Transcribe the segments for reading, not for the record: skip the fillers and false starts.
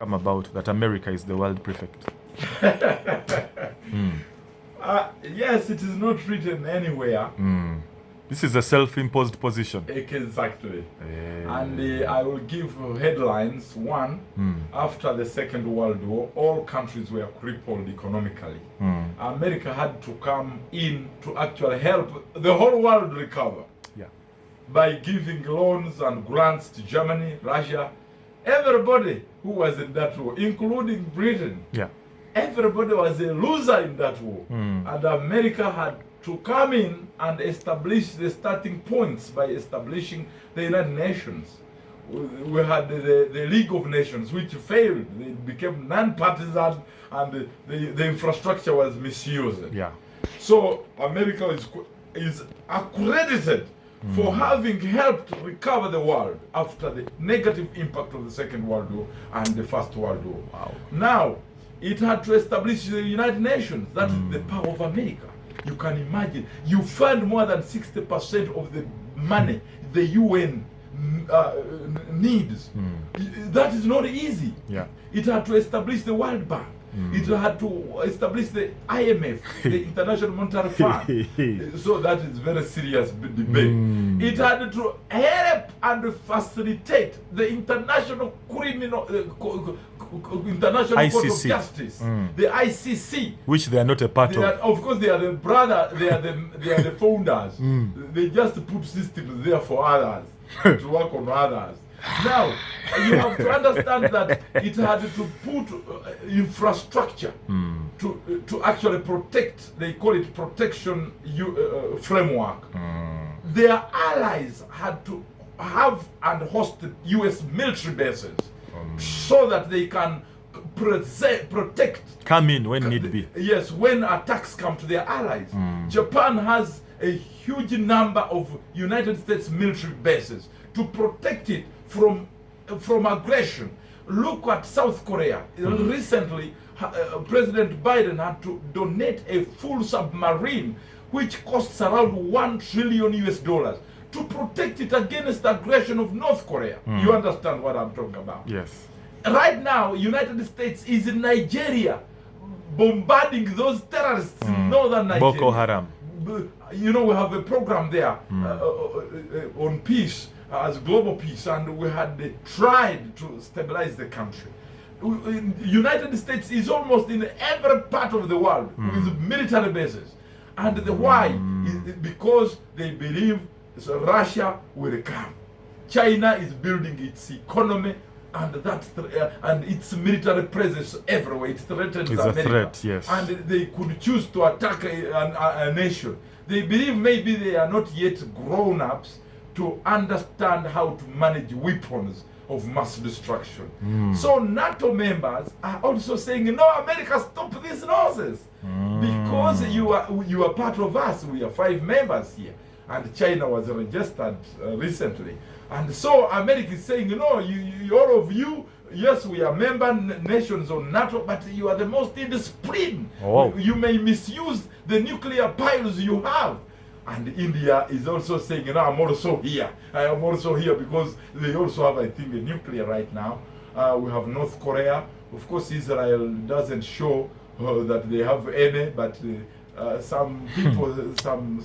come about that America is the world prefect? Yes, it is not written anywhere. This is a self-imposed position. Exactly. And I will give headlines. One, after the Second World War, all countries were crippled economically. America had to come in to actually help the whole world recover. Yeah. By giving loans and grants to Germany, Russia, everybody who was in that war, including Britain. Yeah. Everybody was a loser in that war. And America had to come in and establish the starting points by establishing the United Nations. We had the League of Nations, which failed. They became non-partisan, and the infrastructure was misused. Yeah. So America is accredited for having helped recover the world after the negative impact of the Second World War and the First World War. Wow. Now, it had to establish the United Nations. That is the power of America. You can imagine. You fund more than 60% of the money the UN needs. That is not easy. Yeah. It had to establish the World Bank. It had to establish the IMF, the International Monetary Fund. So that is very serious debate. It had to help and facilitate the International International Court of ICC. Justice, the ICC, Which they are not a part of. Of course, they are the brother. They are the founders. They just put systems there for others to work on others. Now, you have to understand that it had to put infrastructure to actually protect. They call it protection framework. Their allies had to have and host U.S. military bases so that they can protect. Come in when need be. Yes, when attacks come to their allies. Japan has a huge number of United States military bases to protect it from aggression. Look at South Korea. Recently, President Biden had to donate a full submarine which costs around $1 trillion to protect it against aggression of North Korea. You understand what I'm talking about? Yes. Right now, United States is in Nigeria bombarding those terrorists in northern Nigeria. Boko Haram. You know, we have a program there on peace, as global peace, and we had tried to stabilize the country. United States is almost in every part of the world with military bases. And why? Is because they believe Russia will come. China is building its economy, and and its military presence everywhere. It threatens It's America. a threat, yes. And they could choose to attack a nation. They believe maybe they are not yet grown-ups to understand how to manage weapons of mass destruction. So NATO members are also saying, no, America, stop this nonsense. Because you are part of us. We are 5 members here. And China was registered recently. And so America is saying, no, you all of you, yes, we are member nations of NATO, but you are the most indisciplined. Oh. You may misuse the nuclear piles you have. And India is also saying, you know, I'm also here. I am also here because they also have, I think, a nuclear right now. We have North Korea. Of course, Israel doesn't show that they have any, but some people, some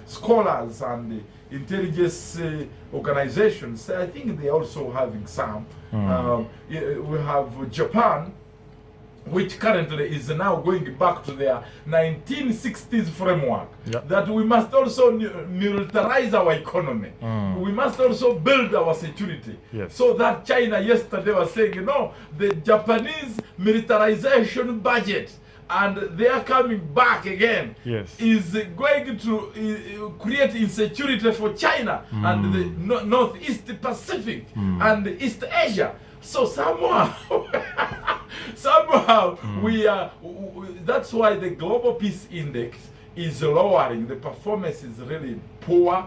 scholars and intelligence organizations, I think they're also having some. We have Japan, which currently is now going back to their 1960s framework, that we must also militarize our economy. We must also build our security. Yes. So that China yesterday was saying, no, the Japanese militarization budget, and they are coming back again, is going to create insecurity for China and the Northeast Pacific and East Asia. So somehow, we are. That's why the Global Peace Index is lowering. The performance is really poor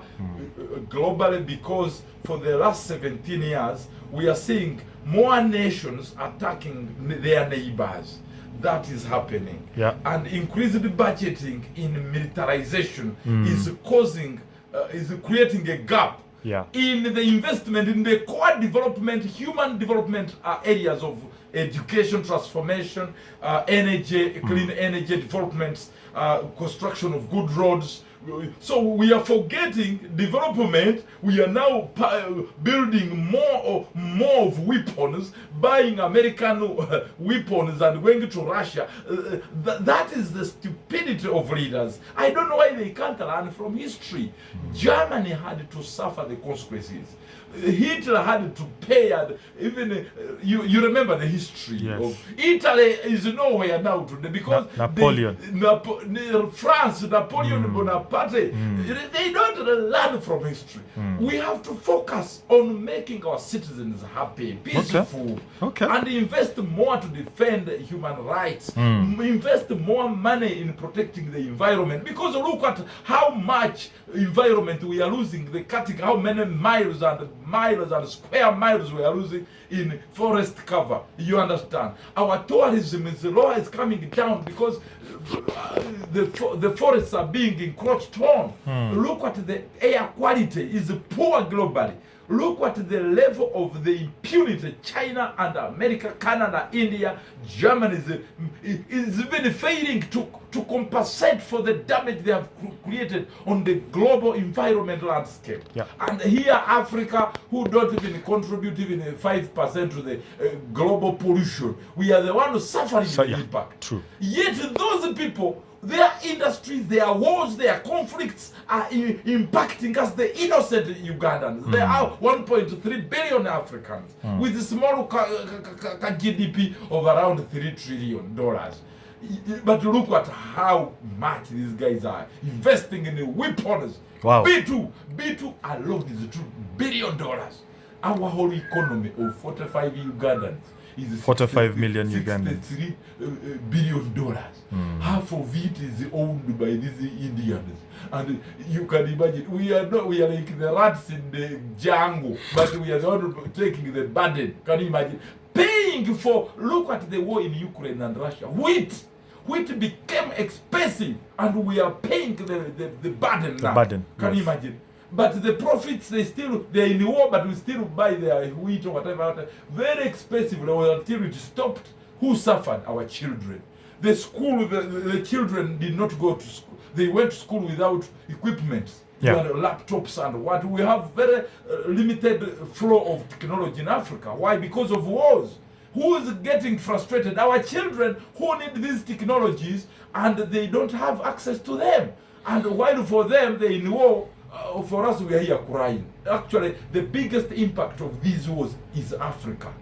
globally, because for the last 17 years we are seeing more nations attacking their neighbors. That is happening. And increased budgeting in militarization is causing, is creating a gap Yeah. in the investment in the core development, human development areas of education, transformation, energy, clean energy developments, construction of good roads. So we are forgetting development. We are now building more of weapons, buying American weapons and going to Russia. That is the stupidity of leaders. I don't know why they can't learn from history. Germany had to suffer the consequences. Hitler had to pay, and even you remember the history Yes. of Italy is nowhere now today because Napoleon. France, Napoleon Bonaparte, they don't learn from history. We have to focus on making our citizens happy, peaceful, Okay. and invest more to defend human rights. Invest more money in protecting the environment, because look at how much environment we are losing. The cutting, how many miles and square miles we are losing in forest cover. You understand? Our tourism is coming down because the forests are being encroached on. Look at the air quality is poor globally. Look at the level of the impunity. China and America, Canada, India, Germany is even failing to compensate for the damage they have created on the global environment landscape. Yeah. And here Africa, who don't even contribute even 5% to the global pollution, we are the ones suffering the impact. True. Yet those people, their industries, their wars, their conflicts are impacting us, the innocent Ugandans. There are 1.3 billion Africans with a small GDP of around $3 trillion. But look at how much these guys are investing in weapons. Wow. B2 alone is $2 billion. Our whole economy of 45 Ugandans is 45 million Ugandans. $63 billion. Half of it is owned by these Indians. And you can imagine, we are like the rats in the jungle, but we are not taking the burden. Can you imagine? Paying for, look at the war in Ukraine and Russia. Wheat became expensive, and we are paying the burden now. Burden, Can you imagine? But the profits, they're in the war, but we still buy their wheat or whatever. Very expensively until it stopped. Who suffered? Our children. The school, the children did not go to school. They went to school without equipment. Yeah. Laptops and what. We have very limited flow of technology in Africa. Why? Because of wars. Who is getting frustrated? Our children who need these technologies and they don't have access to them. And while for them, they're in war, for us, we are here crying. Actually, the biggest impact of these wars is Africa.